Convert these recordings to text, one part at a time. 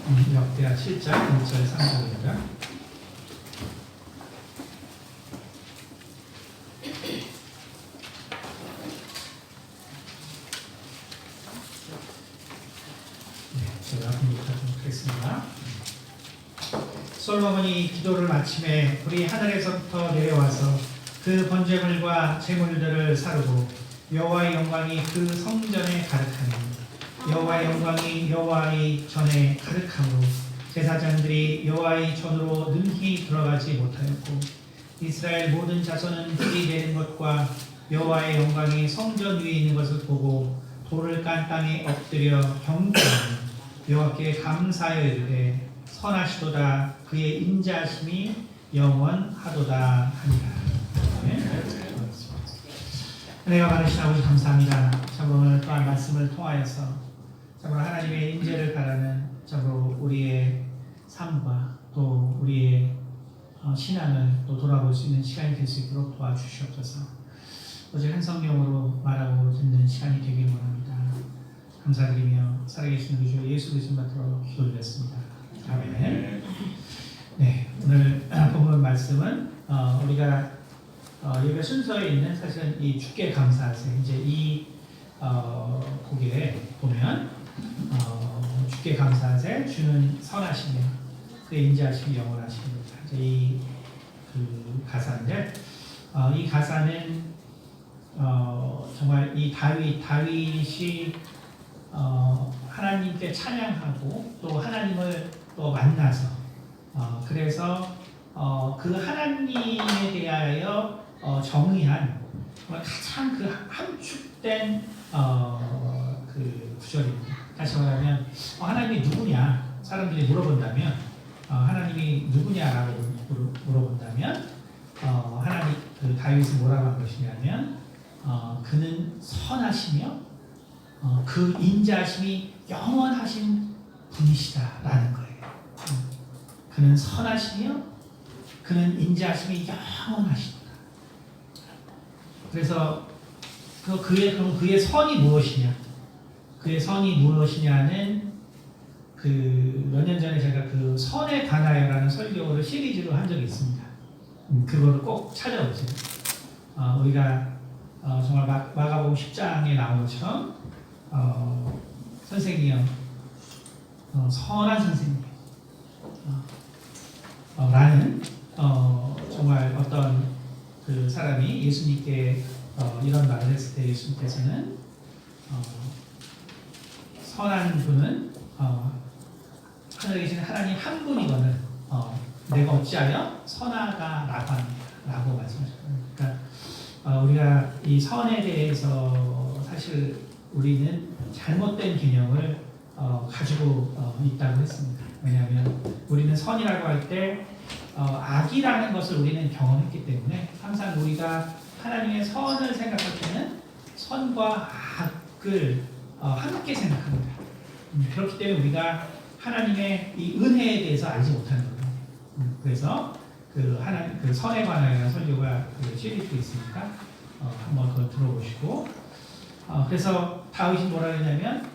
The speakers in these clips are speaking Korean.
역대하 7장 1절 3절입니다. 제가 공부하도록 하겠습니다. 솔로몬이 기도를 마침에 불이 하늘에서부터 내려와서 그 번제물과 제물들을 사르고 여호와의 영광이 그 성전에 가득하니 여호와의 영광이 여호와의 전에 가득하므로 제사장들이 여호와의 전으로 능히 들어가지 못하였고 이스라엘 모든 자손은 불이 내린 것과 여호와의 영광이 성전 위에 있는 것을 보고 돌을 깐 땅에 엎드려 경배하니 여호와께 감사하여 이르되 선하시도다 그의 인자하심이 영원하도다 하니라. 은혜가 많으신 아버지 감사합니다. 참으로 오늘 또한 말씀을 통하여서 참으로 하나님의 인재를 바라는 참으로 우리의 삶과 또 우리의 신앙을 또 돌아볼 수 있는 시간이 될 수 있도록 도와주시옵소서. 오직 한 성령으로 말하고 듣는 시간이 되길 원합니다. 감사드리며 살아계신 우리 주 예수 그리스도 받들어 기도드렸습니다. 아멘. 네, 오늘 본문 말씀은 우리가 예배 순서에 있는 사실은 이 주께 감사하세 이제 이 곡에 보면 주께 감사하세 주는 선하시며 그의 인자하심이 영원하십니다. 이제 이 그 가사인데 이 가사는 정말 이 다윗이 하나님께 찬양하고 또 하나님을 또 만나서 그래서 그 하나님에 대하여 정의한 가장 그 함축된 그 구절입니다. 다시 말하면 하나님이 누구냐 사람들이 물어본다면 하나님이 누구냐라고 물어본다면 하나님 그 다윗이 뭐라고 한 것이냐면 그는 선하시며 그 인자하심이 영원하신 분이시다라는 거예요. 그는 선하시며 그는 인자하심이 영원하시다. 그래서 그의 선이 무엇이냐? 그의 선이 무엇이냐는 그 몇 년 전에 제가 그 선에 관하여라는 설교를 시리즈로 한 적이 있습니다. 그거를 꼭 찾아보세요. 우리가 정말 마가복음 10장에 나온 것처럼 선생이요 선한 선생님 라는 정말 어떤 그 사람이 예수님께 이런 말을 했을 때 예수님께서는 선한 분은 하늘에 계신 하나님 한 분이거늘 내가 어찌하여 선하다라고 합니다 라고 말씀하셨거든요. 그러니까 우리가 이 선에 대해서 사실 우리는 잘못된 개념을 가지고 있다고 했습니다. 왜냐하면 우리는 선이라고 할 때 악이라는 것을 우리는 경험했기 때문에 항상 우리가 하나님의 선을 생각할 때는 선과 악을 함께 생각합니다. 그렇기 때문에 우리가 하나님의 이 은혜에 대해서 알지 못하는 거예요. 그래서 그 하나님 그 선에 관한 설교가 그 시리즈가 있으니까 한번 그걸 들어보시고 그래서 다윗이 뭐라 했냐면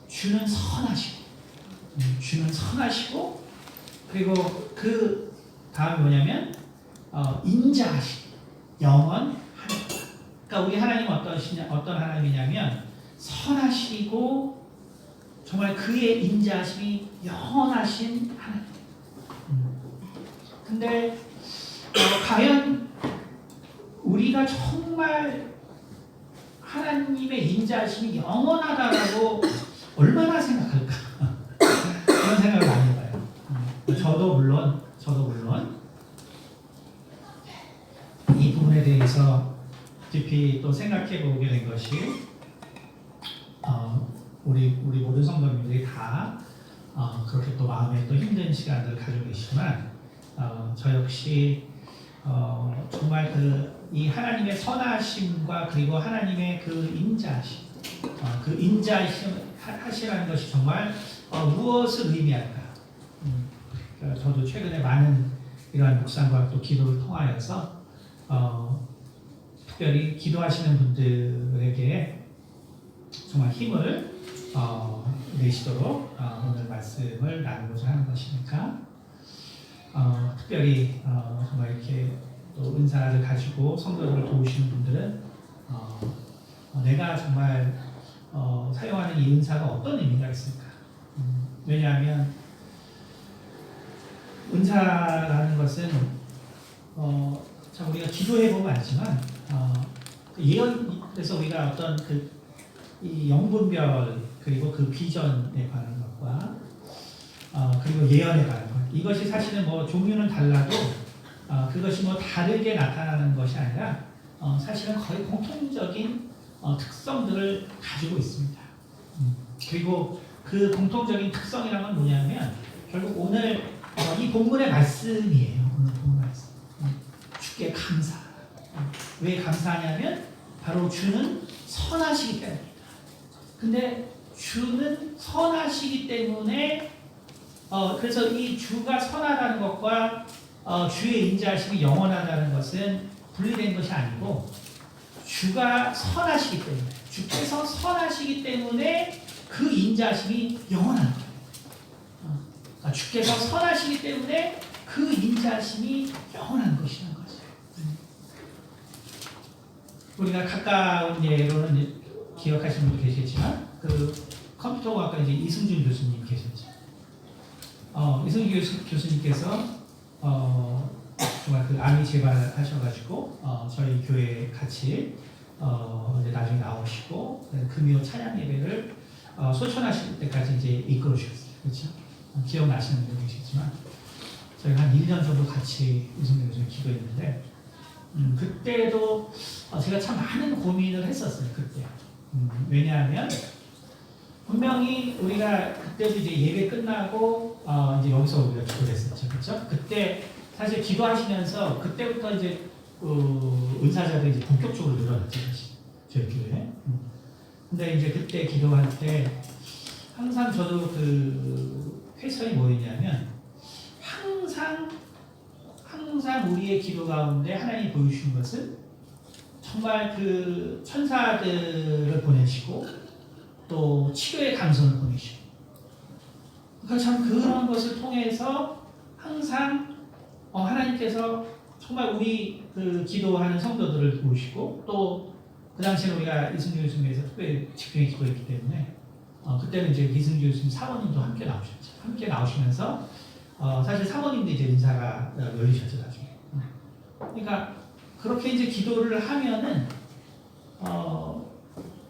주는 선하시고 주는 선하시고 그리고 그 다음이 뭐냐면 인자하시고 영원하다. 그러니까 우리 하나님은 어떤 하나님이냐면 선하시고 정말 그의 인자하심이 영원하신 하나님. 근데 과연 우리가 정말 하나님의 인자하심이 영원하다라고 얼마나 생각할까? 그런 생각을 많이 해봐요. 저도 물론 이 부분에 대해서 깊이 또 생각해 보게 된 것이 우리 모든 성도님들이 다 그렇게 또 마음에 또 힘든 시간을 가지고 계시지만 저 역시 정말 이 하나님의 선하심과 그리고 하나님의 그 인자하심, 그 인자하시라는 것이 정말 무엇을 의미할까? 저도 최근에 많은 이러한 묵상과 또 기도를 통하여서 특별히 기도하시는 분들에게 정말 힘을 내시도록 오늘 말씀을 나누고자 하는 것이니까 특별히 정말 이렇게 또 은사를 가지고 성도들을 도우시는 분들은 내가 정말 사용하는 이 은사가 어떤 의미가 있을까? 왜냐하면 은사라는 것은 참 우리가 기도해 보면 알지만 그래서 우리가 어떤 이 영분별 그리고 그 비전에 관한 것과 그리고 예언에 관한 것 이것이 사실은 뭐 종류는 달라도 그것이 뭐 다르게 나타나는 것이 아니라 사실은 거의 공통적인 특성들을 가지고 있습니다. 그리고 그 공통적인 특성이란 건 뭐냐면 결국 오늘 이 본문의 말씀이에요. 오늘 본문 말씀. 주께 감사. 왜 감사하냐면 바로 주는 선하시기 때문입니다. 근데 주는 선하시기 때문에 그래서 이 주가 선하다는 것과 주의 인자하심이 영원하다는 것은 분리된 것이 아니고 주가 선하시기 때문에 주께서 선하시기 때문에 그 인자하심이 영원한 거예요. 주께서 선하시기 때문에 그 인자하심이 영원한 것이라는 거죠. 우리가 가까운 예로는 기억하시는 분도 계시겠지만 그 컴퓨터학과 이제 이승준 교수님 계셨죠. 이승준 교수님께서 정말 그 암이 재발하셔가지고 저희 교회에 같이 이제 나중에 나오시고 금요 찬양 예배를 소천하실 때까지 이제 이끌어 주셨어요. 그렇죠? 기억나시는 분도 계시지만 저희가 한 1년 정도 같이 이승준 교수님 기도했는데 그때도 제가 참 많은 고민을 했었어요. 그때. 왜냐하면 분명히 우리가 그때도 이제 예배 끝나고 이제 여기서 우리가 기도했었죠, 그렇죠? 그때 사실 기도하시면서 그때부터 이제 은사자들이 이제 본격적으로 늘어났죠, 저희 교회. 근데 이제 그때 기도할 때 항상 저도 그 퀘션이 뭐였냐면 항상 우리의 기도 가운데 하나님이 보여주신 것은 정말 그 천사들을 보내시고 또 치료의 감선을 보내시고 그러니까 참 그런 것을 통해서 항상 하나님께서 정말 우리 그 기도하는 성도들을 도우시고 또 그 당시에 우리가 이승규 교수님에서 특별히 집중해 기도했기 때문에 그때는 이제 이승규 교수님 사모님도 함께 나오셨죠. 함께 나오시면서 사실 사모님도 이제 인사가 열리셨죠 나중에. 그러니까 그렇게 이제 기도를 하면은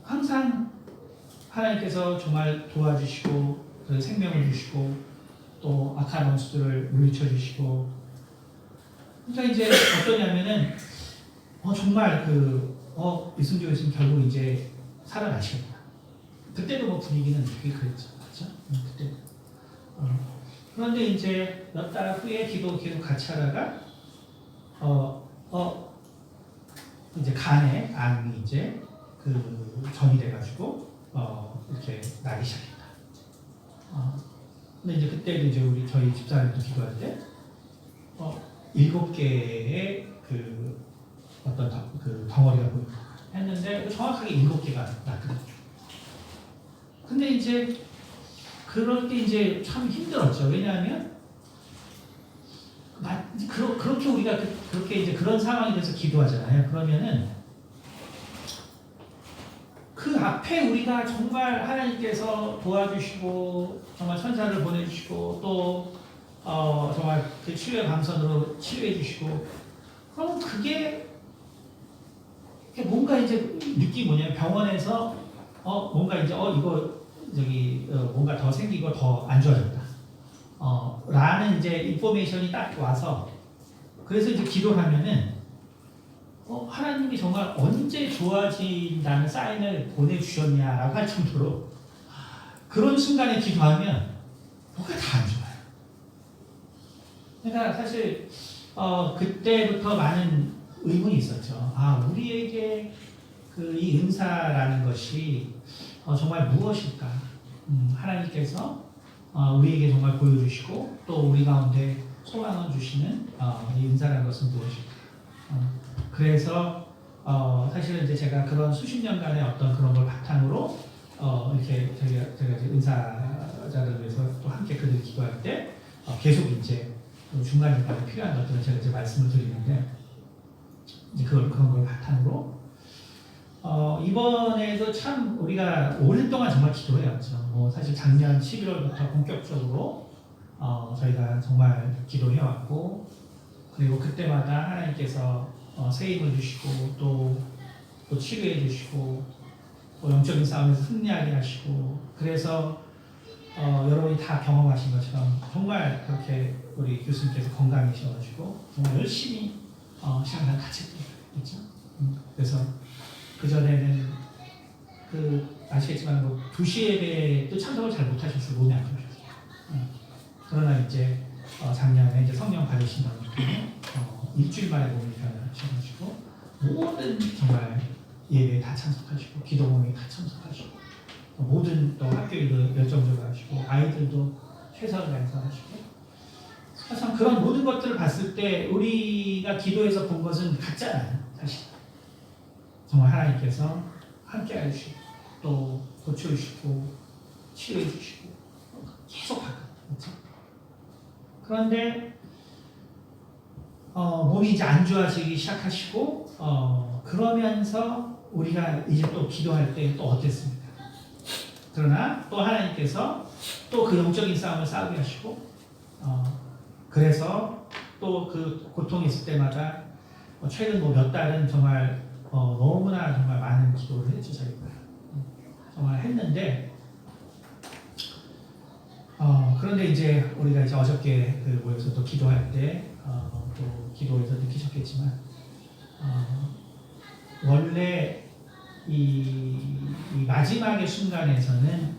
항상 하나님께서 정말 도와주시고 그 생명을 주시고 또 악한 원수들을 물리쳐 주시고 그러니까 이제 어떠냐면은 정말 이승조 교수님 결국 이제 살아나시겠다. 그때도 뭐 분위기는 되게 그랬죠, 맞죠? 그때. 그런데 이제 몇 달 후에 기도 계속 같이 하다가 이제 간에 암이 이제 그 전이 돼가지고 이렇게 나기 시작했다. 근데 이제 그때도 이제 저희 집사님도 기도할 때 7개의 그 어떤 그 덩어리가 보이고 했는데 정확하게 7개가 났거든요. 근데 이제 그럴 때 이제 참 힘들었죠. 왜냐하면 그렇게 우리가 그렇게 이제 그런 상황이 돼서 기도하잖아요. 그러면은 그 앞에 우리가 정말 하나님께서 도와주시고 정말 천사를 보내주시고 또 정말 그 치료의 감선으로 치료해 주시고 그럼 그게 뭔가 이제 느낌이 뭐냐면 병원에서 뭔가 이제 이거 뭔가 더 생기고 더 안 좋아졌다. 라는 이제 인포메이션이 딱 와서 그래서 이제 기도를 하면은 하나님이 정말 언제 좋아진다는 사인을 보내주셨냐라고 할 정도로 그런 순간에 기도하면 뭐가 다 안 좋아요. 그러니까 사실 그때부터 많은 의문이 있었죠. 우리에게 이 은사라는 것이 정말 무엇일까? 하나님께서 우리에게 정말 보여주시고 또 우리 가운데 소망을 주시는 이 은사라는 것은 무엇일까? 그래서 사실은 이제 제가 그런 수십 년간의 어떤 그런 걸 바탕으로 이렇게 제가 이제 은사자를 위해서 또 함께 그들 기도할 때 계속 이제 중간에 필요한 것들을 제가 이제 말씀을 드리는데 이제 그런 걸 바탕으로 이번에도 참 우리가 오랫동안 정말 기도해왔죠. 뭐 사실 작년 11월부터 본격적으로 저희가 정말 기도해왔고 그리고 그때마다 하나님께서 새 힘을 주시고 또 치료해 주시고 또 영적인 싸움에서 승리하게 하시고 그래서 여러분이 다 경험하신 것처럼 정말 그렇게 우리 교수님께서 건강이셔가지고 정말 열심히 시간을 같이 했죠. 그래서 그 전에는 아시겠지만 뭐 2시 예배도 참석을 잘 못하셨어요. 몸이 안 좋으셔서. 그러나 이제 작년에 이제 성령 받으신 다음에 일주일 만에 몸이 변하셔가지고 모든 정말 예배에 다 참석하시고 기도 모임에 다 참석하시고 모든 또 학교 일도 열정적으로 하시고 아이들도 최선을 다해서 하시고 참 그런 모든 것들을 봤을 때 우리가 기도해서 본 것은 같잖아요. 사실 정말 하나님께서 함께 해주시고 또 고쳐주시고 치료해 주시고 계속 바뀌었죠. 그런데 몸이 이제 안 좋아지기 시작하시고 그러면서 우리가 이제 또 기도할 때 또 어땠습니까? 그러나 또 하나님께서 또 그 영적인 싸움을 싸우게 하시고 그래서 또 그 고통이 있을 때마다 최근 뭐 몇 달은 정말 너무나 정말 많은 기도를 했죠. 저희가 정말 했는데 그런데 이제 우리가 이제 어저께 모여서 또 기도할 때 또 기도에서 느끼셨겠지만 원래 이 마지막의 순간에서는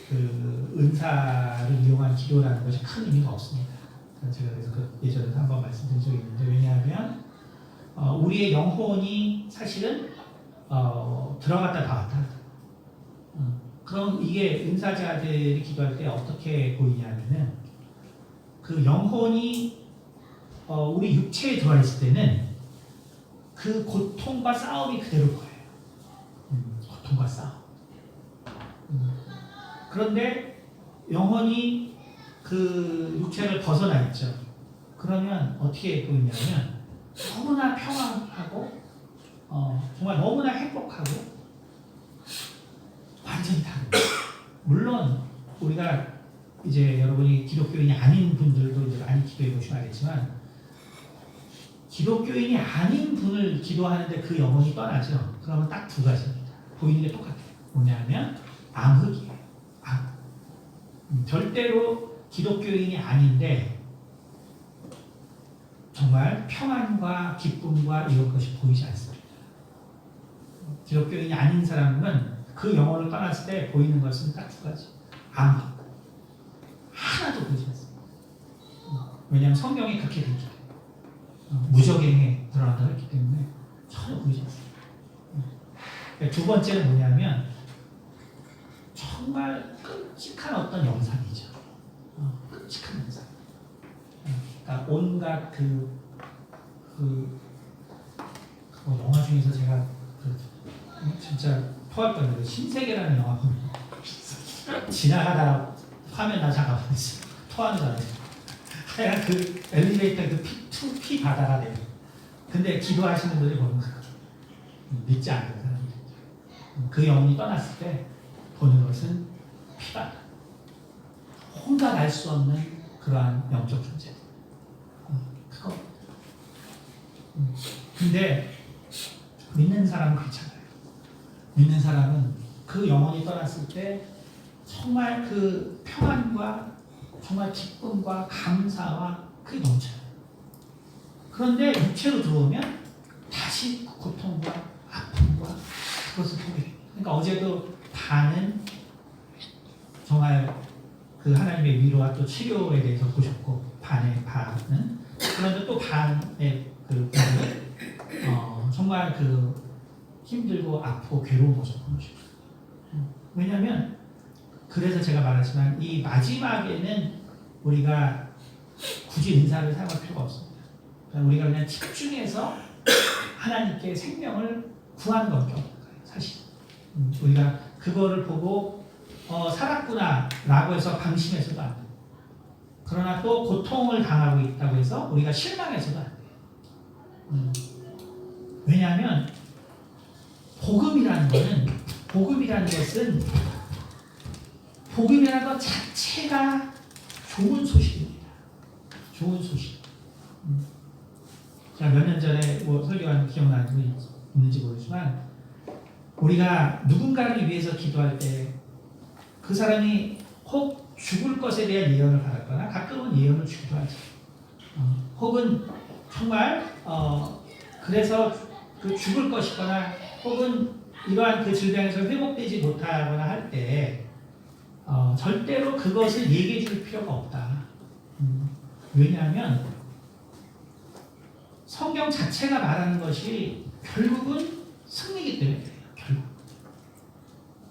그 은사를 이용한 기도라는 것이 큰 의미가 없습니다. 제가 그래서 예전에도 한번 말씀드린 적이 있는데 왜냐하면 우리의 영혼이 사실은 들어갔다 나왔다. 그럼 이게 은사자들이 기도할 때 어떻게 보이냐면은 그 영혼이 우리 육체에 들어와 있을 때는 그 고통과 싸움이 그대로 보여요. 고통과 싸움. 그런데 영혼이 그 육체를 벗어나 있죠. 그러면 어떻게 보이냐면 너무나 평안하고 정말 너무나 행복하고 완전히 다릅니다. 물론 우리가 이제 여러분이 기독교인이 아닌 분들도 이제 많이 기도해 보시면 알겠지만 기독교인이 아닌 분을 기도하는데 그 영혼이 떠나죠. 그러면 딱 2가지입니다. 보이는 게 똑같아요. 뭐냐면 암흑이에요. 절대로 기독교인이 아닌데 정말 평안과 기쁨과 이런 것이 보이지 않습니다. 기독교인이 아닌 사람은 그 영혼을 떠났을 때 보이는 것은 딱 2가지. 암흑. 하나도 보이지 않습니다. 왜냐하면 성경이 그렇게 되어 있기 때문에 무적행에 드러난다고 했기 때문에 전혀 보이지 않습니다. 2번째는 뭐냐면 정말 끔찍한 어떤 영상이죠. 끔찍한 영상. 그러니까 온갖 영화 중에서 제가 진짜 토할 뻔했는데 신세계라는 영화 보면 지나가다 화면 나 잠깐만 토하는 줄 알았어요. 하여간 그 엘리베이터 피 바다가 돼요. 근데 기도하시는 분들이 보면 믿지 않는 사람들. 그 영혼이 떠났을 때 보는 것은 피바다. 혼자 날 수 없는 그러한 영적 존재. 그거. 근데 믿는 사람은 그렇잖아요. 믿는 사람은 그 영혼이 떠났을 때 정말 그 평안과 정말 기쁨과 감사와 그게 넘쳐요. 그런데 육체로 들어오면 다시 고통과 아픔과 그것을 보게 됩니다. 그러니까 어제도 반은 정말 그 하나님의 위로와 또 치료에 대해서 보셨고 반은 그런데 또 반의 그 정말 그 힘들고 아프고 괴로운 모습을 보여주고 왜냐하면 그래서 제가 말하지만 이 마지막에는 우리가 굳이 은사를 사용할 필요가 없습니다. 그러니까 우리가 그냥 집중해서 하나님께 생명을 구하는 것밖에 없는 거예요. 사실 우리가 그거를 보고 살았구나라고 해서 방심해서도 안 돼요. 그러나 또 고통을 당하고 있다고 해서 우리가 실망해서도 안 돼요. 왜냐하면 복음이라는 것은 복음이라는 것 자체가 좋은 소식입니다. 좋은 소식. 제가 몇 년 전에 설교한 기억나는 분이 있는지 모르지만 우리가 누군가를 위해서 기도할 때 그 사람이 혹 죽을 것에 대한 예언을 받았거나 가끔은 예언을 주기도 하죠. 혹은 정말 그래서 그 죽을 것이거나 혹은 이러한 그 질병에서 회복되지 못하거나 할 때 절대로 그것을 얘기해 줄 필요가 없다. 왜냐하면 성경 자체가 말하는 것이 결국은 승리이기 때문에 그래요. 결국.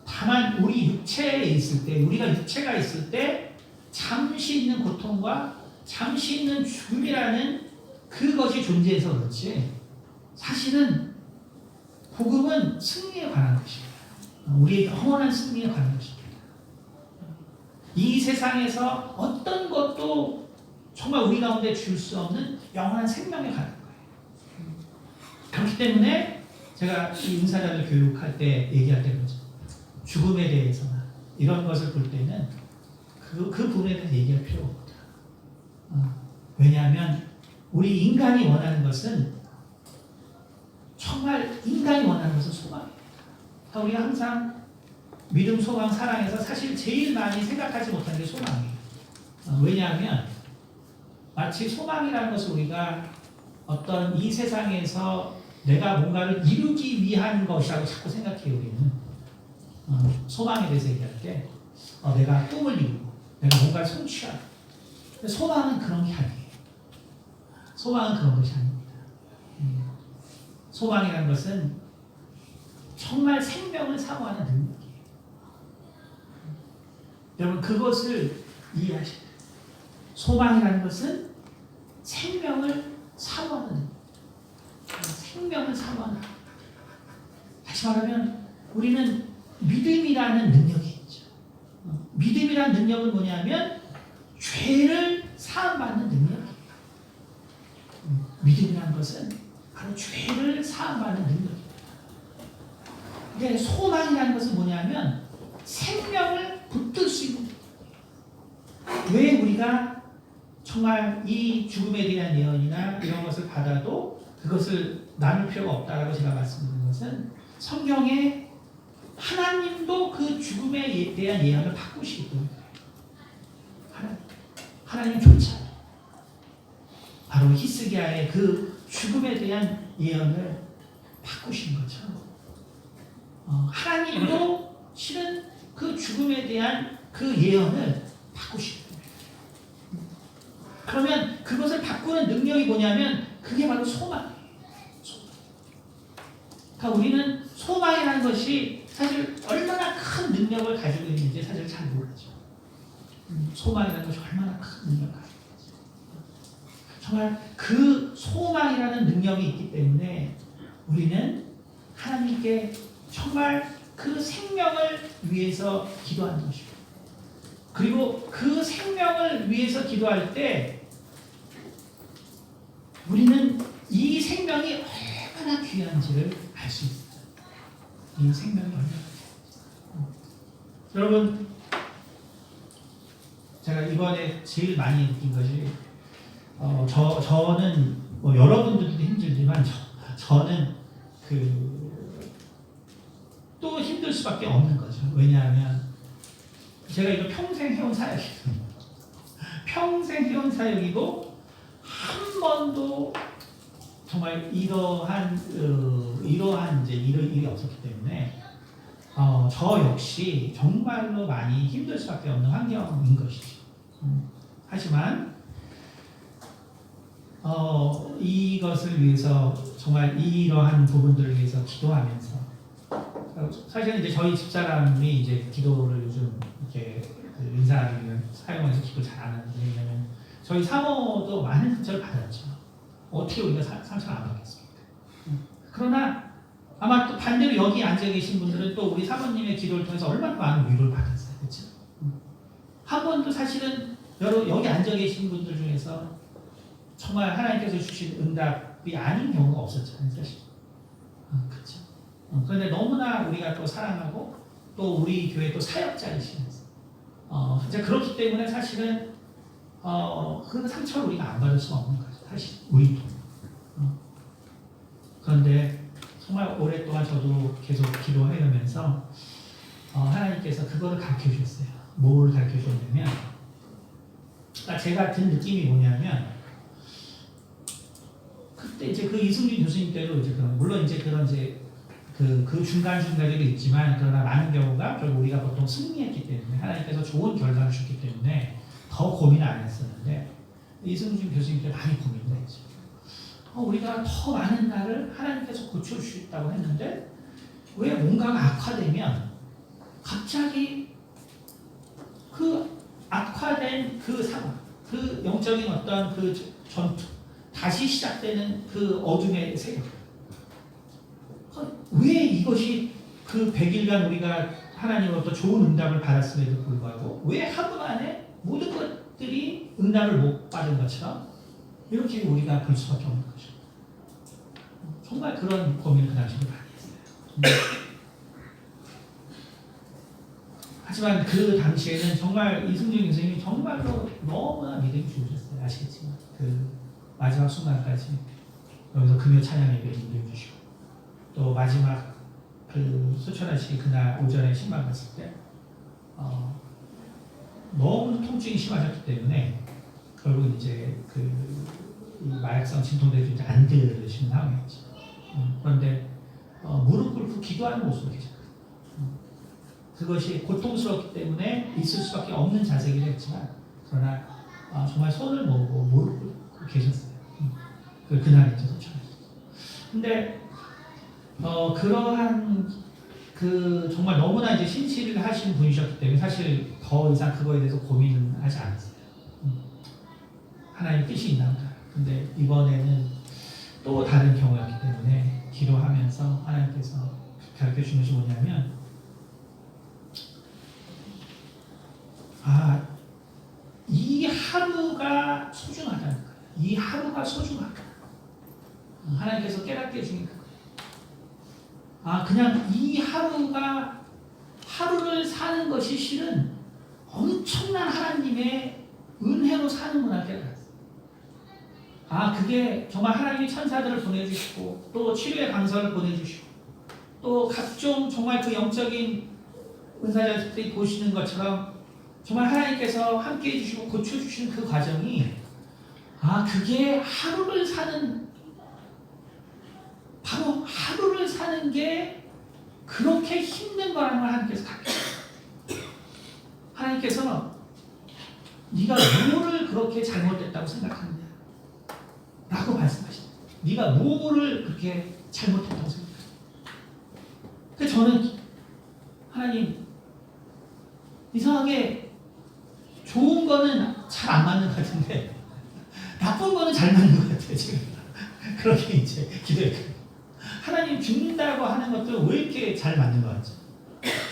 다만 우리 육체에 있을 때, 우리가 육체가 있을 때 잠시 있는 고통과 잠시 있는 죽음이라는 그것이 존재해서 그렇지 사실은 복음은 승리에 관한 것입니다. 우리의 영원한 승리에 관한 것입니다. 이 세상에서 어떤 것도 정말 우리 가운데 줄 수 없는 영원한 생명에 관한 거예요. 그렇기 때문에 제가 이 은사자들 교육할 때 얘기할 때 그러죠. 죽음에 대해서나 이런 것을 볼 때는 그 부분에 대해서 얘기할 필요가 없다. 왜냐하면 우리 인간이 원하는 것은 정말 인간이 원하는 것은 소망입니다. 그러니까 우리가 항상 믿음, 소망, 사랑에서 사실 제일 많이 생각하지 못하는 게 소망이에요. 왜냐하면 마치 소망이라는 것을 우리가 어떤 이 세상에서 내가 뭔가를 이루기 위한 것이라고 자꾸 생각해요. 우리는 소망에 대해서 얘기할 때 내가 꿈을 이루고 내가 뭔가를 성취하고 소망은 그런 게 아니에요. 소망은 그런 것이 아닙니다. 소망이라는 것은 정말 생명을 사모하는 능력이에요. 여러분 그것을 이해하셔야 돼요. 소망이라는 것은 생명을 사모하는 능력. 생명을 사모하는 능력. 다시 말하면 우리는 믿음이라는 능력이 있죠. 믿음이라는 능력은 뭐냐면 죄를 사함받는 능력이에요. 믿음이라는 것은 바로 죄를 사함받는 능력입니다. 근데 소망이라는 것은 뭐냐면 생명을 붙들 수 있는 능력. 왜 우리가 정말 이 죽음에 대한 예언이나 이런 것을 받아도 그것을 나눌 필요가 없다라고 제가 말씀드린 것은 성경에 하나님도 그 죽음에 대한 예언을 바꾸시기 때문에 하나님조차 바로 히스기야의 그 죽음에 대한 예언을 바꾸신 거죠. 하나님도 실은 그 죽음에 대한 그 예언을 바꾸시기 때문에 그러면 그것을 바꾸는 능력이 뭐냐면 그게 바로 소망이에요. 그러니까 우리는 소망이라는 것이 사실 얼마나 큰 능력을 가지고 있는지 사실 잘 모르죠. 소망이라는 것이 얼마나 큰 능력을 가지고 있는지. 정말 그 소망이라는 능력이 있기 때문에 우리는 하나님께 정말 그 생명을 위해서 기도하는 것이고 그리고 그 생명을 위해서 기도할 때 우리는 이 생명이 얼마나 귀한지를 알 수 있습니다. 이 생명이 얼마나 여러분 제가 이번에 제일 많이 느낀 것이 저는 뭐 여러분들도 힘들지만 저는 또 힘들 수밖에 없는 거죠. 왜냐하면 제가 이거 평생 해온 사역이에요. 평생 해온 사역이고 한 번도 정말 이러한 이제 일이 없었기 때문에 저 역시 정말로 많이 힘들 수밖에 없는 환경인 것이죠. 하지만 이것을 위해서 정말 이러한 부분들을 위해서 기도하면서 사실은 이제 저희 집사람이 이제 기도를 요즘 이렇게 은사를 사용해서 기도 잘하는데 왜냐면 저희 사모도 많은 상처를 받았죠. 어떻게 우리가 상처를 안 받겠습니까? 그러나 아마 또 반대로 여기 앉아 계신 분들은 또 우리 사모님의 기도를 통해서 얼마나 많은 위로를 받았어요. 그렇죠? 한 번도 사실은 여기 앉아 계신 분들 중에서 정말 하나님께서 주신 응답이 아닌 경우가 없었잖아요. 사실. 그렇죠. 그런데 너무나 우리가 또 사랑하고 또 우리 교회 또 사역자이시면서 이제 그렇기 때문에 사실은 그 상처를 우리가 안 받을 수가 없는 거죠. 사실 우리도. 그런데 정말 오랫동안 저도 계속 기도해오면서 하나님께서 그거를 가르쳐 주셨어요. 뭘 가르쳐 주셨냐면, 그러니까 제가 든 느낌이 뭐냐면, 그때 이제 그 이승준 교수님 때도 이제 물론 이제 그런 이제 그 중간중간들이 있지만, 그러나 많은 경우가 결국 우리가 보통 승리했기 때문에 하나님께서 좋은 결과를 줬기 때문에 더 고민을 안 했었는데, 이승준 교수님 때 많이 고민을 했죠. 우리가 더 많은 날을 하나님께서 고쳐주셨다고 했는데 왜 뭔가가 악화되면 갑자기 그 악화된 그 상황, 그 영적인 어떤 그 전투, 다시 시작되는 그 어둠의 세력, 왜 이것이 그 100일간 우리가 하나님으로부터 좋은 응답을 받았음에도 불구하고 왜 하루 만에 모든 것들이 응답을 못 받은 것처럼 이렇게 우리가 볼 수밖에 없는 거죠. 정말 그런 고민을 그 당시에 많이 했어요. 하지만 그 당시에는 정말 이승준 교수님이 정말로 너무나 믿음이 좋으셨어요. 아시겠지만 그 마지막 순간까지 여기서 금요 찬양 예배에 인도해주시고 또 마지막 그 수천하시기 그날 오전에 신방 갔을 때 너무 통증이 심하셨기 때문에 결국 이제 그 마약성 진통제도 이제 안 들으시는 상황이었죠. 그런데 무릎 꿇고 기도하는 모습을 계셨거든요. 그것이 고통스럽기 때문에 있을 수밖에 없는 자세이긴 했지만 그러나 정말 손을 모으고 무릎 꿇고 계셨어요. 그날 이제 소천하셨어요. 근데 그러한 그 정말 너무나 이제 신실을 하신 분이셨기 때문에 사실 더 이상 그거에 대해서 고민은 하지 않았어요. 하나님의 뜻이 있나 보다. 근데 이번에는 또 다른 경우였기 때문에 기도하면서 하나님께서 가르쳐 주신 것이 뭐냐면 이 하루가 소중하다는 거예요. 이 하루가 소중하다. 하나님께서 깨닫게 해주니까 그냥 이 하루를 사는 것이 실은 엄청난 하나님의 은혜로 사는구나 깨달았어요. 그게 정말 하나님이 천사들을 보내주시고 또 치료의 강서를 보내주시고 또 각종 정말 그 영적인 은사자들이 보시는 것처럼 정말 하나님께서 함께 해주시고 고쳐주시는 그 과정이 그게 하루를 사는 바로 하루를 사는 게 그렇게 힘든 거라는 걸 하나님께서 하나님께서 네가 뭐를 그렇게 잘못했다고 생각하느냐 라고 말씀하시죠. 네가 뭐를 그렇게 잘못했다고 생각하느냐. 그래서 저는 하나님 이상하게 좋은 거는 잘 안 맞는 것 같은데 나쁜 거는 잘 맞는 것 같아요. 지금 그렇게 이제 기도했거든요. 하나님 죽는다고 하는 것도 왜 이렇게 잘 맞는 것 같죠?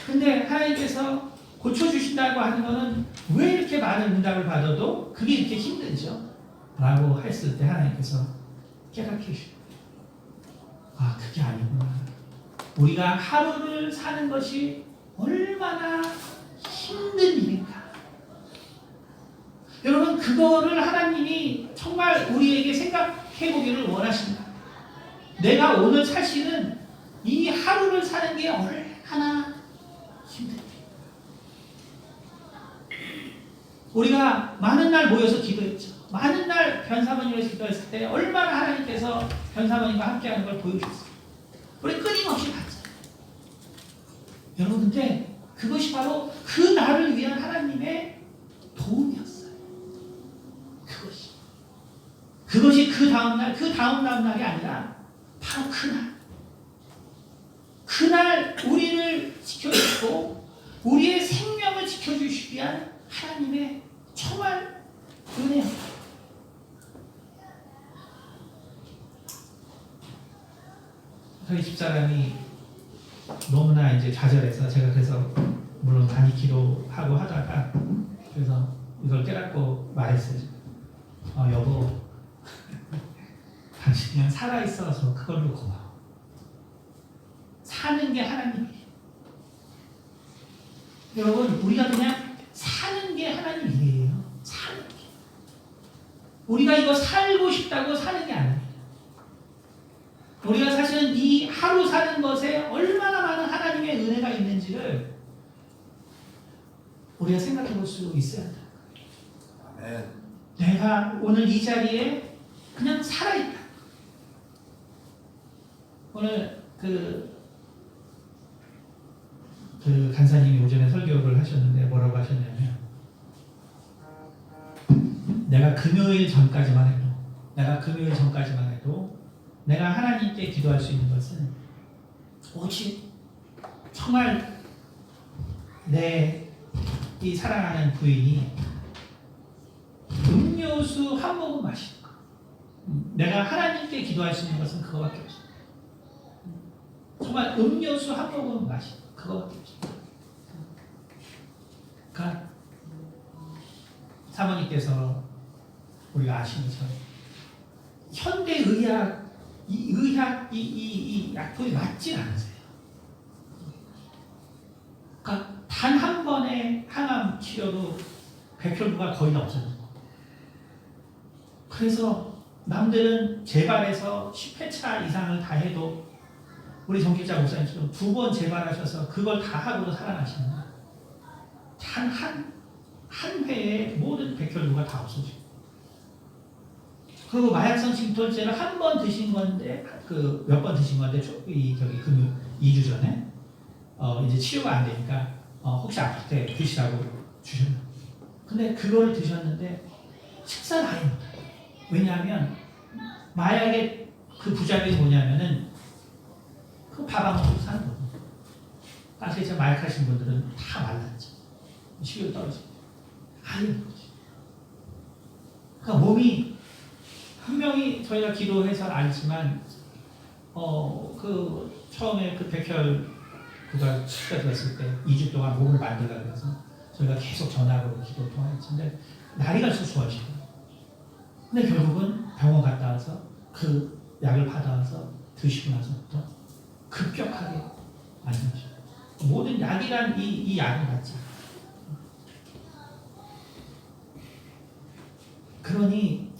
근데 하나님께서 고쳐주신다고 하는 거는 왜 이렇게 많은 응답을 받아도 그게 이렇게 힘들죠? 라고 했을 때 하나님께서 깨닫게 해주시고 그게 아니구나. 우리가 하루를 사는 것이 얼마나 힘든 일인가. 여러분 그거를 하나님이 정말 우리에게 생각해 보기를 원하십니다. 내가 오늘 사실은 이 하루를 사는 게 얼마나 힘든지. 우리가 많은 날 모여서 기도했죠. 많은 날 변사모님에서 기도했을 때 얼마나 하나님께서 변사모님과 함께하는 걸 보여주셨어요. 우리 끊임없이 봤죠. 여러분 근데 그것이 바로 그 날을 위한 하나님의 도움이었어요. 그것이 그 다음 날이 아니라 바로 그날 우리를 지켜주시고 우리의 생명을 지켜주시기 위한 하나님의 정말 은혜입니다. 저희 집사람이 너무나 이제 좌절해서 제가 그래서 물론 많이 기도하고 하다가 그래서 이걸 깨닫고 말했어요. 여보, 당신 그냥 살아있어서 그걸로 고마워. 사는 게 하나님이에요. 여러분, 우리가 그냥 사는 게 하나님 일이에요. 사는 게. 우리가 이거 살고 싶다고 사는 게 아니에요. 우리가 사실은 이 하루 사는 것에 얼마나 많은 하나님의 은혜가 있는지를 우리가 생각해 볼 수 있어야 한다. 아멘. 내가 오늘 이 자리에 그냥 살아있다. 오늘 그 간사님이 오전에 설교를 하셨는데 뭐라고 하셨냐면 내가 금요일 전까지만 해도 내가 하나님께 기도할 수 있는 것은 오직 정말 내 이 사랑하는 부인이 음료수 한 모금 마시는 거. 내가 하나님께 기도할 수 있는 것은 그거밖에 없어. 정말 음료수 한 모금 마시는 거. 그거밖에 없어. 그러니까 사모님께서 우리가 아시는 것처럼 현대 이 약품이 맞지 않으세요. 그러니까 단 한 번의 항암 치료도 백혈구가 거의 없어졌고, 그래서 남들은 재발해서 10회차 이상을 다 해도 우리 정기자 목사님처럼 2번 재발하셔서 그걸 다 하고도 살아나시는 단 한 회에 모든 백혈구가 다 없어지고, 그리고 마약성 침토제를 한 번 드신 건데 몇 번 드신 건데 저기 2주 전에 이제 치료가 안 되니까 혹시 아플 때 드시라고 주셨나. 근데 그걸 드셨는데 식사를 아예 못해요. 왜냐하면 마약의 그 부작용이 뭐냐면은 그 밥 안 먹고 사는 거예요. 사실 이제 마약 하신 분들은 다 말랐죠. 식욕 떨어지고 아예 못하죠. 그러니까 몸이 분명히 저희가 기도해서 알지만 처음에 그 백혈구가 치료됐을 때 2주 동안 몸을 만들라 그래서 저희가 계속 전화로 기도 통화했는데 날이 갈수록 좋아지고, 근데 결국은 병원 갔다 와서 그 약을 받아와서 드시고 나서부터 급격하게 안 좋아져요. 모든 약이란 이 약을 받지. 그러니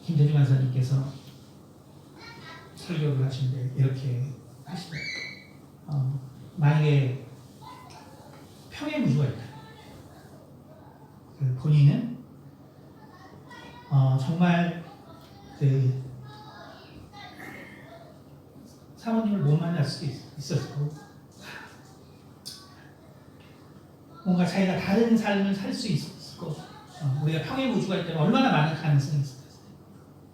김대중 간사님께서 설교를 하시는데 이렇게 하시더라고요. 만약에 평행우주가 있다. 본인은 정말 사모님을 못 만날 수도 있었고, 뭔가 자기가 다른 삶을 살 수 있었고, 우리가 평행우주가 있다면 얼마나 많은 가능성이 있었어요.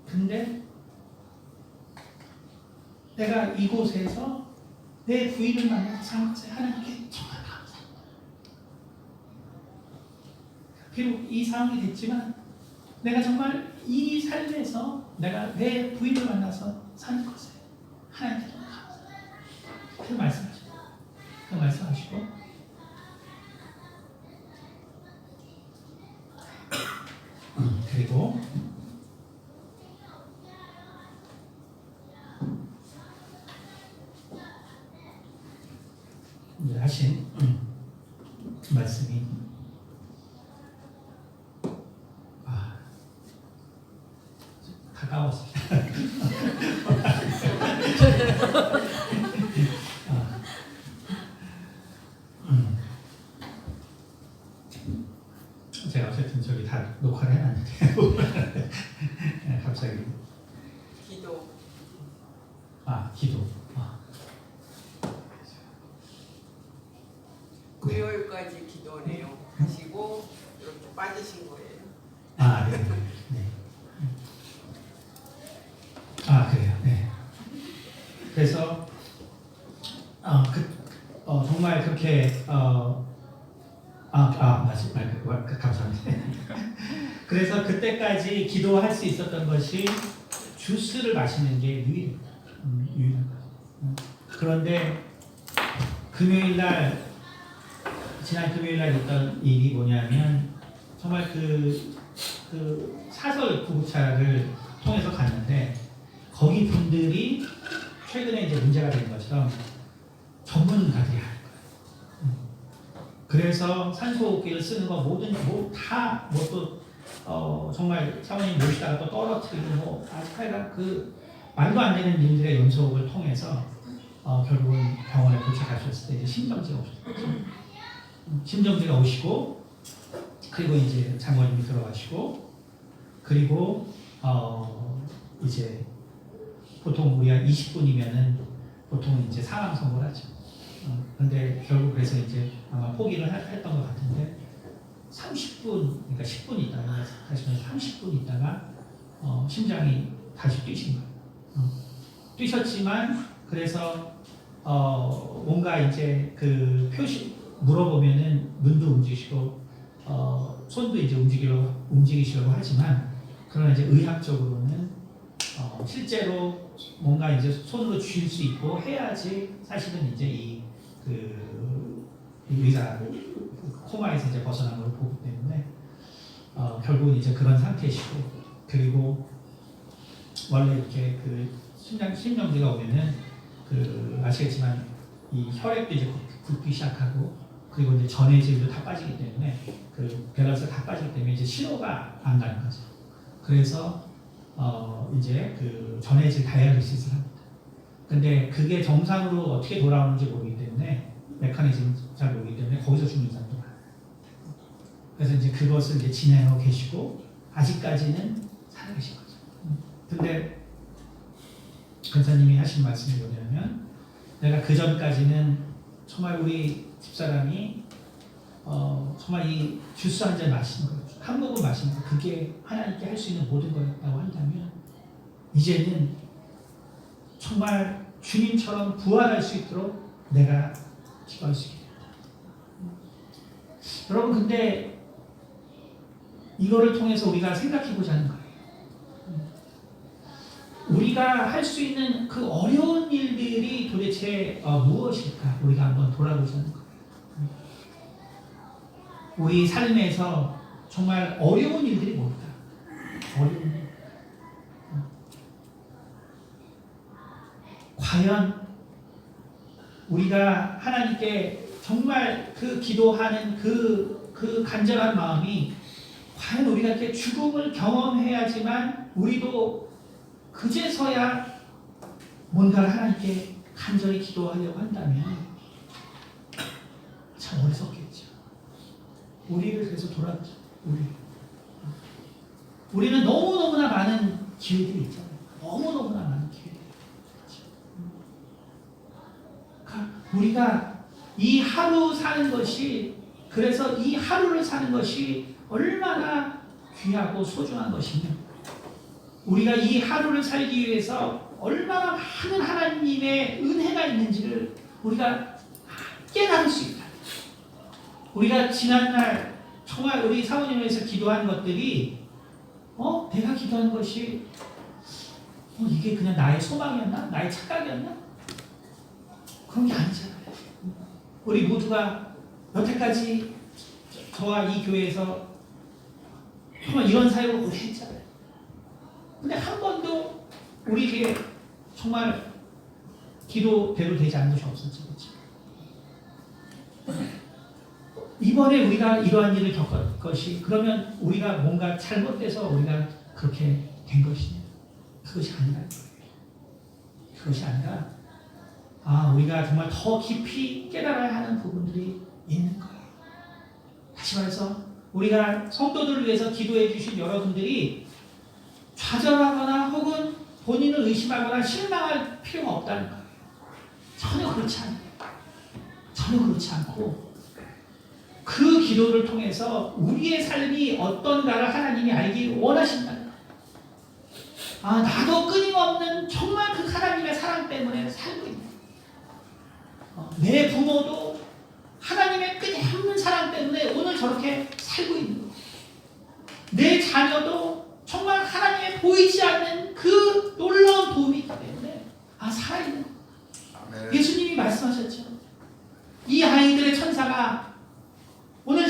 근데 내가 이곳에서 내 부인을 만나서 사는 것에 하나님께 정말 감사합니다. 비록 이 상황이 됐지만 내가 정말 이 삶에서 내가 내 부인을 만나서 사는 것에 하나님께 정말 감사합니다. 그 말씀하시고 그리고 이제 하신 말씀이 가까웠습니다. 제가 어쨌든 저기 다 녹화를 해놨는데 갑자기 기도. 기도. 금요일까지 기도네요. 하시고 이렇게 빠지신 거예요. 네. 네. 그래요. 네. 그래서 정말 그렇게 감사합니다. 그래서 그때까지 기도할 수 있었던 것이 주스를 마시는 게 유일입니다. 유일한 거예요. 그런데 지난 금요일 날 있던 일이 뭐냐면 정말 그 사설 구급차를 통해서 갔는데 거기 분들이 최근에 이제 문제가 된 것처럼 전문가들이 하는 거예요. 그래서 산소호흡기를 쓰는 거 모든 정말 사모님 모시다가 또 떨어뜨리고 하여간 그 말도 안 되는 일들의 연속을 통해서 결국은 병원에 도착하셨을 때 이제 심정지가 오셨죠. 심정지가 오시고 그리고 이제 장모님이 들어가시고 그리고 이제 보통 우리가 20분이면은 보통 이제 상황 선고를 하죠. 근데 결국 그래서 이제 아마 포기를 했던 것 같은데 30분, 그러니까 10분 있다가 다시 30분 있다가 심장이 다시 뛰신 거예요. 뛰셨지만 그래서 뭔가 이제 그 표시 물어보면은 눈도 움직이시고 손도 이제 움직이시려고 하지만 그러나 이제 의학적으로는 실제로 뭔가 이제 손으로 쥘 수 있고 해야지 사실은 이제 이 의사 코마에서 이제 벗어난 걸 보기 때문에 결국은 이제 그런 상태시고 그리고 원래 이렇게 그 심정지가 오면은 아시겠지만 이 혈액도 이제 붓기 시작하고 그리고 이제 전해질도 다 빠지기 때문에 그 밸런스가 다 빠지기 때문에 이제 신호가 안 가는 거죠. 그래서 이제 그 전해질 다이알리시스를 합니다. 근데 그게 정상으로 어떻게 돌아오는지 모르기 때문에 메커니즘 잘 모르기 때문에 거기서 죽는 사람도 많아요. 그래서 이제 그것을 이제 진행하고 계시고 아직까지는 살아계신 거죠. 근데 근사님이 하신 말씀이 뭐냐면 내가 그 전까지는 정말 우리 집사람이 정말 이 주스 한 잔 마시는 거, 한 모금 마시는 거 그게 하나님께 할 수 있는 모든 거였다고 한다면 이제는 정말 주님처럼 부활할 수 있도록 내가 기도할 수 있게 됩니다. 여러분 근데 이거를 통해서 우리가 생각해 보자는 거예요. 우리가 할 수 있는 그 어려운 일들이 도대체 무엇일까? 우리가 한번 돌아보자는 거예요. 우리 삶에서 정말 어려운 일들이 뭘까? 어려운 일. 과연 우리가 하나님께 정말 그 기도하는 그 간절한 마음이 과연 우리가 이렇게 죽음을 경험해야지만 우리도 그제서야 뭔가를 하나님께 간절히 기도하려고 한다면 참 어리석겠죠. 우리를 그래서 돌아보자. 우리는 너무너무나 많은 기회들이 있잖아요. 너무너무나 많은 기회들이 있죠. 우리가 이 하루 사는 것이 그래서 이 하루를 사는 것이 얼마나 귀하고 소중한 것이며 우리가 이 하루를 살기 위해서 얼마나 많은 하나님의 은혜가 있는지를 우리가 깨달을 수 있다. 우리가 지난날 정말 우리 사모님을 위해서 기도한 것들이 내가 기도한 것이 이게 그냥 나의 소망이었나? 나의 착각이었나? 그런 게 아니잖아요. 우리 모두가 여태까지 저와 이 교회에서 정말 이런 사역을 오래 했잖아요. 근데 한 번도 우리에게 정말 기도대로 되지 않은 것이 없었죠. 그렇죠? 이번에 우리가 이러한 일을 겪을 것이 그러면 우리가 뭔가 잘못돼서 우리가 그렇게 된 것이냐? 그것이 아니라 그것이 아니라 우리가 정말 더 깊이 깨달아야 하는 부분들이 있는 거예요. 다시 말해서 우리가 성도들을 위해서 기도해 주신 여러분들이 좌절하거나 혹은 본인을 의심하거나 실망할 필요가 없다는 거예요. 전혀 그렇지 않아요. 전혀 그렇지 않고 그 기도를 통해서 우리의 삶이 어떤가를 하나님이 알기 원하신다는 거예요. 나도 끊임없는 정말 그 하나님의 사랑 때문에 살고 있는 내 부모도 하나님의 끊임없는 사랑 때문에 오늘 저렇게 살고 있는 거예요. 내 자녀도 정말 하나님의 보이지 않는 그 놀라운 도움이 있기 때문에 살아있는 아멘. 예수님이 말씀하셨죠. 이 아이들의 천사가 오늘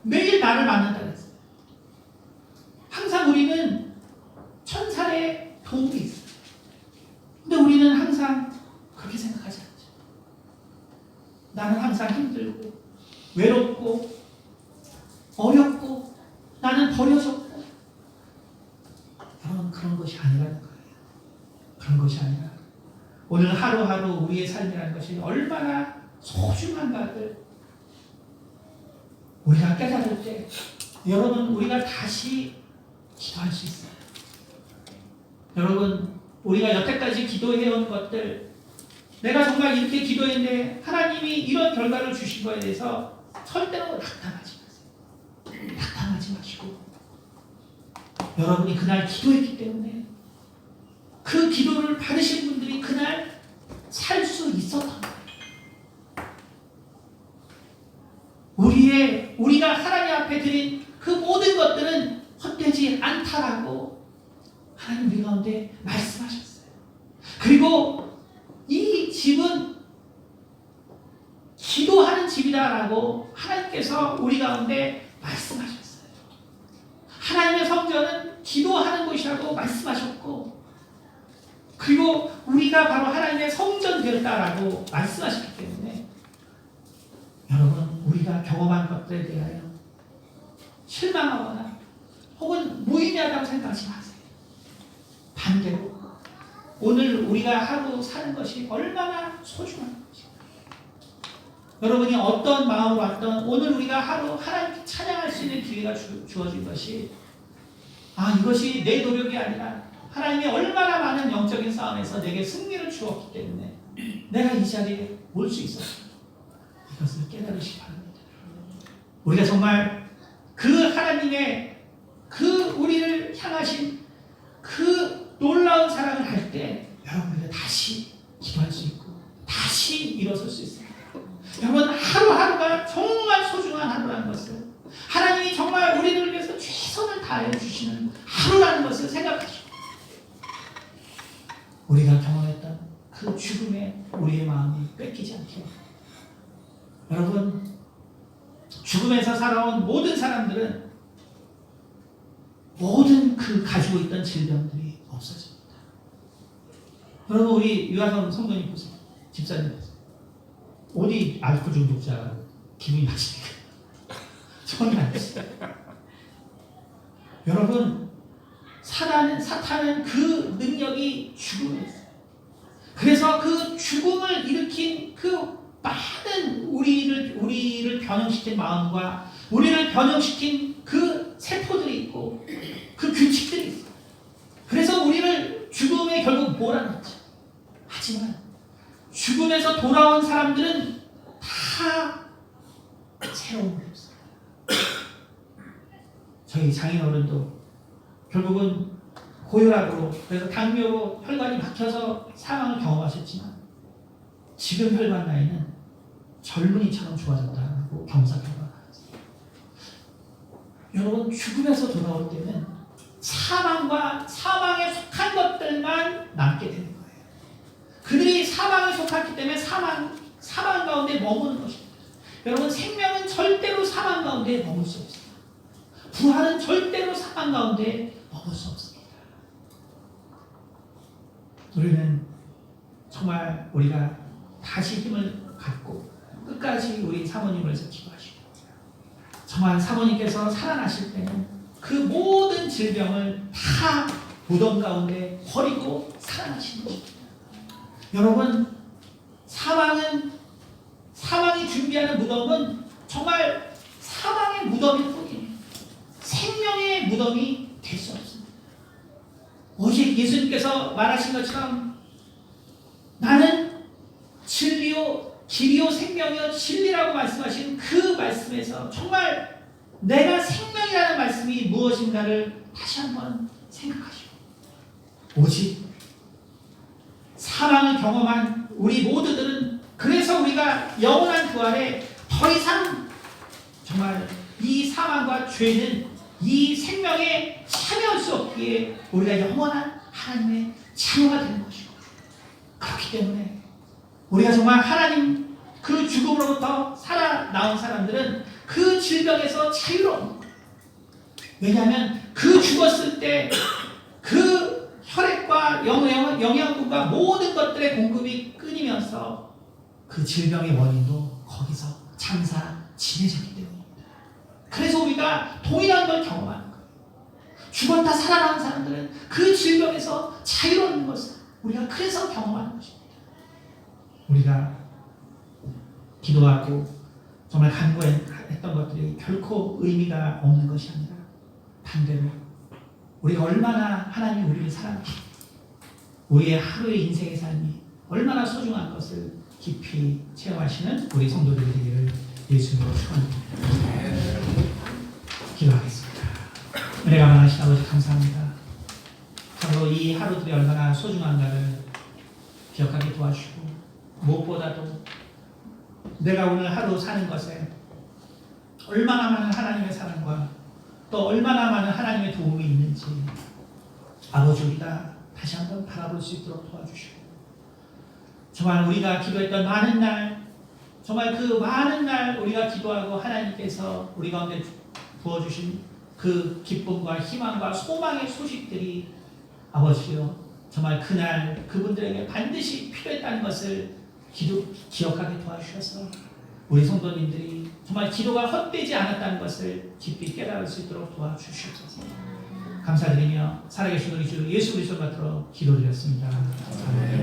매일 나를 만난다 그랬어요. 항상 우리는 천사의 도움이 있어요. 근데 우리는 항상 그렇게 생각하지 않죠. 나는 항상 힘들고 외롭고 어렵고 나는 버려졌고. 여러분, 그런 것이 아니라는 거예요. 그런 것이 아니라 오늘 하루하루 우리의 삶이라는 것이 얼마나 소중한가를 우리가 깨달을 때 여러분, 우리가 다시 기도할 수 있어요. 여러분, 우리가 여태까지 기도해온 것들, 내가 정말 이렇게 기도했는데 하나님이 이런 결과를 주신 거에 대해서 절대로 낙담하지 마세요. 낙담하지 마시고, 여러분이 그날 기도했기 때문에 그 기도를 받으신 분들이 그날 살 수 있었던 거예요. 우리가 하나님 앞에 드린 그 모든 것들은 헛되지 않다라고 하나님 우리 가운데 말씀하셨어요. 그리고 이 집은 기도하는 집이다라고 하나님께서 우리 가운데 말씀하셨어요. 하나님의 성전은 기도하는 곳이라고 말씀하셨고, 그리고 우리가 바로 하나님의 성전 되었다라고 말씀하셨기 때문에 여러분, 우리가 경험한 것들에 대하여 실망하거나 혹은 무의미하다고 생각하지 마세요. 반대로 오늘 우리가 하루 사는 것이 얼마나 소중한 것인가. 여러분이 어떤 마음으로 왔던 오늘 우리가 하루 하나님께 찬양할 수 있는 기회가 주어진 것이, 이것이 내 노력이 아니라 하나님이 얼마나 많은 영적인 싸움에서 내게 승리를 주었기 때문에 내가 이 자리에 올 수 있었습니다. 이것을 깨달으시기 바랍니다. 우리가 정말 그 하나님의 그 우리를 향하신 그 놀라운 사랑을 할 때 여러분, 우리가 다시 기도할 수 있고 다시 일어설 수 있습니다. 여러분, 하루하루가 정말 소중한 하루라는 것을, 하나님이 정말 우리를 위해서 최선을 다해 주시는 하루라는 것을 생각하시고, 우리가 경험했던 그 죽음에 우리의 마음이 뺏기지 않게, 여러분, 죽음에서 살아온 모든 사람들은 모든 그 가지고 있던 질병들이 없어집니다. 여러분, 우리 유아선 성도님 보세요. 집사님 보세요. 어디 알코올 중독자 기분이 나십니까? 전혀 안 됐어요. 여러분, 사탄은 그 능력이 죽음에 있어요. 그래서 그 죽음을 일으킨 그 많은 우리를 변형시킨 마음과 우리를 변형시킨 그 세포들이 있고 그 규칙들이 있어요. 그래서 우리를 죽음에 결국 몰아넣죠. 하지만 죽음에서 돌아온 사람들은 다 새로운 게 없어요. 저희 장인어른도 결국은 고혈압으로, 그래서 당뇨로 혈관이 막혀서 사망을 경험하셨지만 지금 혈관 나이는 젊은이처럼 좋아졌다고 검사 결과가 나왔어요. 여러분, 죽음에서 돌아올 때는 사망에 속한 것들만 남게 되는 거예요. 그들이 사망에 속했기 때문에 사망 가운데 머무는 것입니다. 여러분, 생명은 절대로 사망 가운데 머물 수 없습니다. 부활은 절대로 사망 가운데 머물 수 없습니다. 우리는 정말 우리가 다시 힘을 갖고 끝까지 우리 사모님을 위해서 기도하시고, 정말 사모님께서 살아나실 때는 그 모든 질병을 다 무덤 가운데 버리고 살아나시는 것입니다. 여러분, 사망이 준비하는 무덤은 정말 사망의 무덤일 뿐이에요. 생명의 무덤이 될 수 없습니다. 오직 예수님께서 말하신 것처럼 나는 진리요 길이요 생명이요 진리라고 말씀하신 그 말씀에서 정말 내가 생명이라는 말씀이 무엇인가를 다시 한번 생각하시고, 오직 사망을 경험한 우리 모두들은, 그래서 우리가 영원한 부활에 더 이상 정말 이 사망과 죄는 이 생명에 참여할 수 없기에 우리가 영원한 하나님의 자녀가 되는 것이고, 그렇기 때문에 우리가 정말 하나님 그 죽음으로부터 살아나온 사람들은 그 질병에서 자유로운 거예요. 왜냐하면 그 죽었을 때 그 혈액과 영양분과 모든 것들의 공급이 끊이면서 그 질병의 원인도 거기서 장사 지내졌기 때문입니다. 그래서 우리가 동일한 걸 경험하는 거예요. 죽었다 살아난 사람들은 그 질병에서 자유로운 것을 우리가 그래서 경험하는 것입니다. 우리가 기도하고 정말 간구했던 것들이 결코 의미가 없는 것이 아니라 반대로 우리가 얼마나 하나님이 우리를 사랑하시고 우리의 하루의 인생의 삶이 얼마나 소중한 것을 깊이 체험하시는 우리 성도들이 되기를 예수님으로 축원합니다. 기도하겠습니다. 은혜가 많으신 아버지 감사합니다. 참으로 이 하루들이 얼마나 소중한가를 기억하게 도와주시고 무엇보다도 내가 오늘 하루 사는 것에 얼마나 많은 하나님의 사랑과 또 얼마나 많은 하나님의 도움이 있는지 아버지 우리가 다시 한번 바라볼 수 있도록 도와주시고 정말 우리가 기도했던 많은 날 정말 그 많은 날 우리가 기도하고 하나님께서 우리 가운데 부어주신 그 기쁨과 희망과 소망의 소식들이 아버지요 정말 그날 그분들에게 반드시 필요했다는 것을 기억하게 도와주셔서 우리 성도님들이 정말 기도가 헛되지 않았다는 것을 깊이 깨달을 수 있도록 도와주시옵소서. 감사드리며 살아계신 우리 주 예수 그리스도 받들어 기도드렸습니다. 아멘.